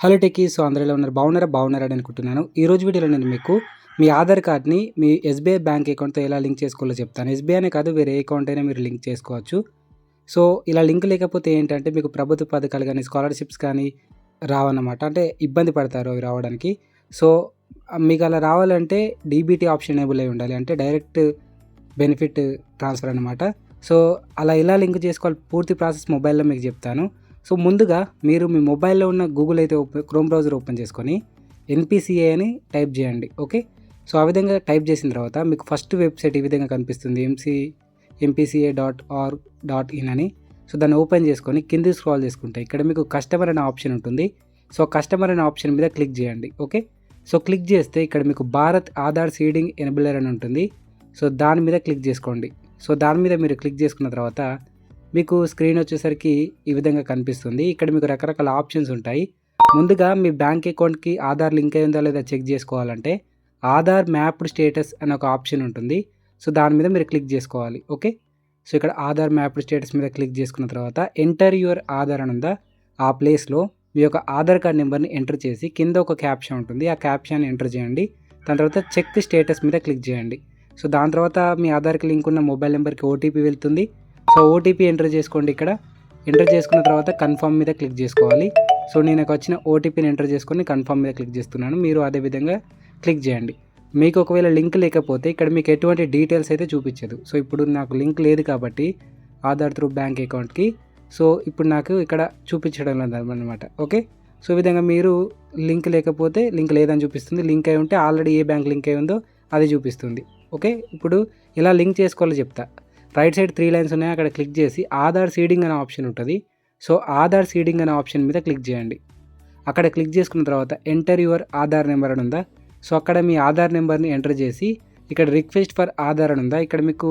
Hello techies. So అందరూ ఎలా ఉన్నారు? బాగున్నారని అనుకుంటున్నాను. ఈరోజు వీడియోలో నేను మీకు మీ ఆధార్ కార్డ్‌ని మీ ఎస్‌బీఐ బ్యాంక్ అకౌంట్‌తో ఎలా లింక్ చేసుకోవాలో చెప్తాను. ఎస్‌బీఐ అనే కాదు, వేరే ఏ అకౌంట్ అయినా మీరు లింక్ చేసుకోవచ్చు. సో ఇలా లింక్ లేకపోతే ఏంటంటే మీకు ప్రభుత్వ పథకాలు కానీ, స్కాలర్‌షిప్స్ కానీ రావన్నమాట. అంటే ఇబ్బంది పడతారు అవి రావడానికి. సో మీకు అలా రావాలంటే డీబీటీ ఆప్షన్ ఎనేబుల్ అయి ఉండాలి. అంటే డైరెక్ట్ బెనిఫిట్ ట్రాన్స్ఫర్ అనమాట. సో అలా ఎలా లింక్ చేసుకోవాలి, పూర్తి ప్రాసెస్ మొబైల్‌లో మీకు చెప్తాను. సో ముందుగా మీరు మీ మొబైల్లో ఉన్న గూగుల్ అయితే క్రోమ్ బ్రౌజర్ ఓపెన్ చేసుకొని ఎన్పిసిఏ అని టైప్ చేయండి. ఓకే. సో ఆ విధంగా టైప్ చేసిన తర్వాత మీకు ఫస్ట్ వెబ్సైట్ ఈ విధంగా కనిపిస్తుంది, mpca.org.in అని. సో దాన్ని ఓపెన్ చేసుకొని కింది స్క్రాల్ చేసుకుంటే ఇక్కడ మీకు కస్టమర్ అనే ఆప్షన్ ఉంటుంది. సో కస్టమర్ అనే ఆప్షన్ మీద క్లిక్ చేయండి. ఓకే. సో క్లిక్ చేస్తే ఇక్కడ మీకు భారత్ ఆధార్ సీడింగ్ ఎనేబులర్ అని ఉంటుంది. సో దాని మీద క్లిక్ చేసుకోండి. సో దాని మీద మీరు క్లిక్ చేసుకున్న తర్వాత మీకు స్క్రీన్ వచ్చేసరికి ఈ విధంగా కనిపిస్తుంది. ఇక్కడ మీకు రకరకాల ఆప్షన్స్ ఉంటాయి. ముందుగా మీ బ్యాంక్ అకౌంట్కి ఆధార్ లింక్ అయిందా లేదా చెక్ చేసుకోవాలంటే ఆధార్ మ్యాప్డ్ స్టేటస్ అనే ఒక ఆప్షన్ ఉంటుంది. సో దాని మీద మీరు క్లిక్ చేసుకోవాలి. ఓకే. సో ఇక్కడ ఆధార్ మ్యాప్డ్ స్టేటస్ మీద క్లిక్ చేసుకున్న తర్వాత ఎంటర్ యువర్ ఆధార్ అని ఉందా, ఆ ప్లేస్లో మీ యొక్క ఆధార్ కార్డ్ నెంబర్ని ఎంటర్ చేసి కింద ఒక క్యాప్షన్ ఉంటుంది, ఆ క్యాప్షన్ ఎంటర్ చేయండి. దాని తర్వాత చెక్ స్టేటస్ మీద క్లిక్ చేయండి. సో దాని తర్వాత మీ ఆధార్కి లింక్ ఉన్న మొబైల్ నెంబర్కి ఓటీపీ వెళ్తుంది. సో ఓటీపీ ఎంటర్ చేసుకోండి. ఇక్కడ ఎంటర్ చేసుకున్న తర్వాత కన్ఫర్మ్ మీద క్లిక్ చేసుకోవాలి. సో నేను వచ్చిన ఓటీపీని ఎంటర్ చేసుకొని కన్ఫర్మ్ మీద క్లిక్ చేస్తున్నాను. మీరు అదే విధంగా క్లిక్ చేయండి. మీకు ఒకవేళ లింక్ లేకపోతే ఇక్కడ మీకు ఎటువంటి డీటెయిల్స్ అయితే చూపించదు. సో ఇప్పుడు నాకు లింక్ లేదు కాబట్టి ఆధార్ త్రూ బ్యాంక్ అకౌంట్కి, సో ఇప్పుడు నాకు ఇక్కడ చూపించడం లేదన్నమాట. ఓకే. సో ఈ విధంగా మీరు లింక్ లేకపోతే లింక్ లేదని చూపిస్తుంది, లింక్ అయి ఉంటే ఆల్రెడీ ఏ బ్యాంక్ లింక్ అయి ఉందో అది చూపిస్తుంది. ఓకే. ఇప్పుడు ఇలా లింక్ చేసుకోవాలో చెప్తా. రైట్ సైడ్ 3 లైన్స్ ఉన్నాయి, అక్కడ క్లిక్ చేసి ఆధార్ సీడింగ్ అనే ఆప్షన్ ఉంటుంది. సో ఆధార్ సీడింగ్ అనే ఆప్షన్ మీద క్లిక్ చేయండి. అక్కడ క్లిక్ చేసుకున్న తర్వాత ఎంటర్ యువర్ ఆధార్ నెంబర్ అని ఉందా, సో అక్కడ మీ ఆధార్ నెంబర్ని ఎంటర్ చేసి ఇక్కడ రిక్వెస్ట్ ఫర్ ఆధార్ అని ఉందా, ఇక్కడ మీకు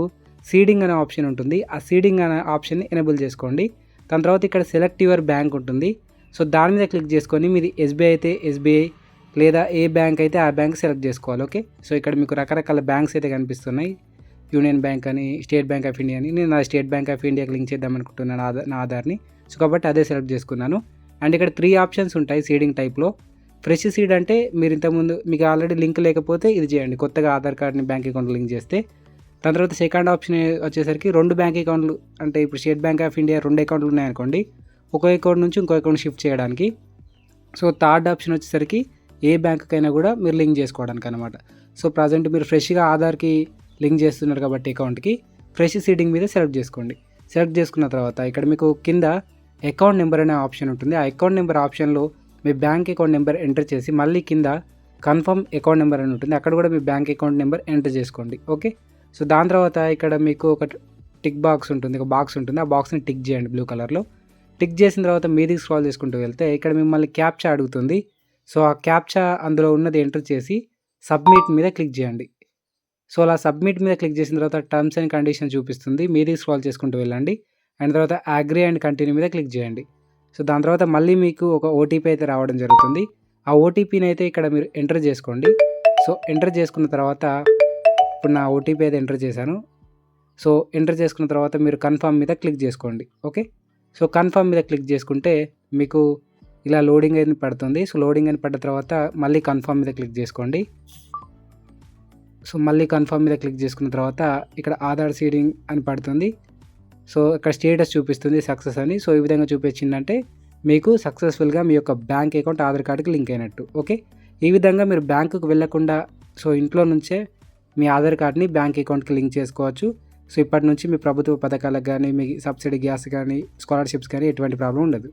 సీడింగ్ అనే ఆప్షన్ ఉంటుంది. ఆ సీడింగ్ అనే ఆప్షన్ని ఎనేబుల్ చేసుకోండి. దాని తర్వాత ఇక్కడ సెలెక్ట్ యువర్ బ్యాంక్ ఉంటుంది. సో దాని మీద క్లిక్ చేసుకొని మీది ఎస్బీఐ అయితే ఎస్బీఐ, లేదా ఏ బ్యాంక్ అయితే ఆ బ్యాంక్ సెలెక్ట్ చేసుకోవాలి. ఓకే. సో ఇక్కడ మీకు రకరకాల బ్యాంక్స్ అయితే కనిపిస్తున్నాయి, యూనియన్ బ్యాంక్ అని, స్టేట్ బ్యాంక్ ఆఫ్ ఇండియా అని. నేను నా స్టేట్ బ్యాంక్ ఆఫ్ ఇండియాకి లింక్ చేద్దాం అనుకుంటున్నాను నా ఆధార్ని. సో కాబట్టి అదే సెలెక్ట్ చేసుకున్నాను. అండ్ ఇక్కడ 3 ఆప్షన్స్ ఉంటాయి సీడింగ్ టైప్లో. ఫ్రెష్ సీడ్ అంటే మీరు ఇంతకుముందు మీకు ఆల్రెడీ లింక్ లేకపోతే ఇది చేయండి, కొత్తగా ఆధార్ కార్డ్ని బ్యాంక్ అకౌంట్ లింక్ చేస్తే. దాని తర్వాత సెకండ్ ఆప్షన్ వచ్చేసరికి 2 బ్యాంక్ అకౌంట్లు, అంటే ఇప్పుడు స్టేట్ బ్యాంక్ ఆఫ్ ఇండియా 2 అకౌంట్లు ఉన్నాయనుకోండి, ఒక అకౌంట్ నుంచి ఇంకో అకౌంట్ షిఫ్ట్ చేయడానికి. సో థర్డ్ ఆప్షన్ వచ్చేసరికి ఏ బ్యాంకుకైనా కూడా మీరు లింక్ చేసుకోవడానికి అనమాట. సో ప్రజెంట్ మీరు ఫ్రెష్గా ఆధార్కి లింక్ చేస్తున్నారు కాబట్టి అకౌంట్కి ఫ్రెష్ సీడింగ్ మీద సెలెక్ట్ చేసుకోండి. సెలెక్ట్ చేసుకున్న తర్వాత ఇక్కడ మీకు కింద అకౌంట్ నెంబర్ అనే ఆప్షన్ ఉంటుంది. ఆ అకౌంట్ నెంబర్ ఆప్షన్లో మీ బ్యాంక్ అకౌంట్ నెంబర్ ఎంటర్ చేసి మళ్ళీ కింద కన్ఫర్మ్ అకౌంట్ నెంబర్ అని ఉంటుంది, అక్కడ కూడా మీ బ్యాంక్ అకౌంట్ నెంబర్ ఎంటర్ చేసుకోండి. ఓకే. సో దాని తర్వాత ఇక్కడ మీకు ఒక టిక్ బాక్స్ ఉంటుంది, ఒక బాక్స్ ఉంటుంది. ఆ బాక్స్ని టిక్ చేయండి బ్లూ కలర్లో. టిక్ చేసిన తర్వాత మీదికి స్క్రాల్ చేసుకుంటూ వెళ్తే ఇక్కడ మిమ్మల్ని క్యాప్చా అడుగుతుంది. సో ఆ క్యాప్చా అందులో ఉన్నది ఎంటర్ చేసి సబ్మిట్ మీద క్లిక్ చేయండి. సో అలా సబ్మిట్ మీద క్లిక్ చేసిన తర్వాత టర్మ్స్ అండ్ కండిషన్ చూపిస్తుంది, మీదికి స్క్రాల్ చేసుకుంటూ వెళ్ళండి. అండ్ తర్వాత అగ్రీ అండ్ కంటిన్యూ మీద క్లిక్ చేయండి. సో దాని తర్వాత మళ్ళీ మీకు ఒక ఓటీపీ అయితే రావడం జరుగుతుంది. ఆ ఓటీపీని అయితే ఇక్కడ మీరు ఎంటర్ చేసుకోండి. సో ఎంటర్ చేసుకున్న తర్వాత ఇప్పుడు నా ఓటీపీ అయితే ఎంటర్ చేశాను. సో ఎంటర్ చేసుకున్న తర్వాత మీరు కన్ఫర్మ్ మీద క్లిక్ చేసుకోండి. ఓకే. సో కన్ఫర్మ్ మీద క్లిక్ చేసుకుంటే మీకు ఇలా లోడింగ్ అని పడుతుంది. సో లోడింగ్ అని పడ్డ తర్వాత మళ్ళీ కన్ఫర్మ్ మీద క్లిక్ చేసుకోండి. సో మళ్ళీ కన్ఫర్మ్ మీద క్లిక్ చేసుకున్న తర్వాత ఇక్కడ ఆధార్ సీడింగ్ అని పడుతుంది. సో ఇక్కడ స్టేటస్ చూపిస్తుంది సక్సెస్ అని. సో ఈ విధంగా చూపించిందంటే మీకు సక్సెస్ఫుల్గా మీ యొక్క బ్యాంక్ అకౌంట్ ఆధార్ కార్డుకి లింక్ అయినట్టు. ఓకే. ఈ విధంగా మీరు బ్యాంకుకు వెళ్ళకుండా సో ఇంట్లో నుంచే మీ ఆధార్ కార్డ్ని బ్యాంక్ అకౌంట్కి లింక్ చేసుకోవచ్చు. సో ఇప్పటి నుంచి మీ ప్రభుత్వ పథకాలకు కానీ, మీ సబ్సిడీ గ్యాస్ కానీ, స్కాలర్షిప్స్ కానీ ఎటువంటి ప్రాబ్లం ఉండదు.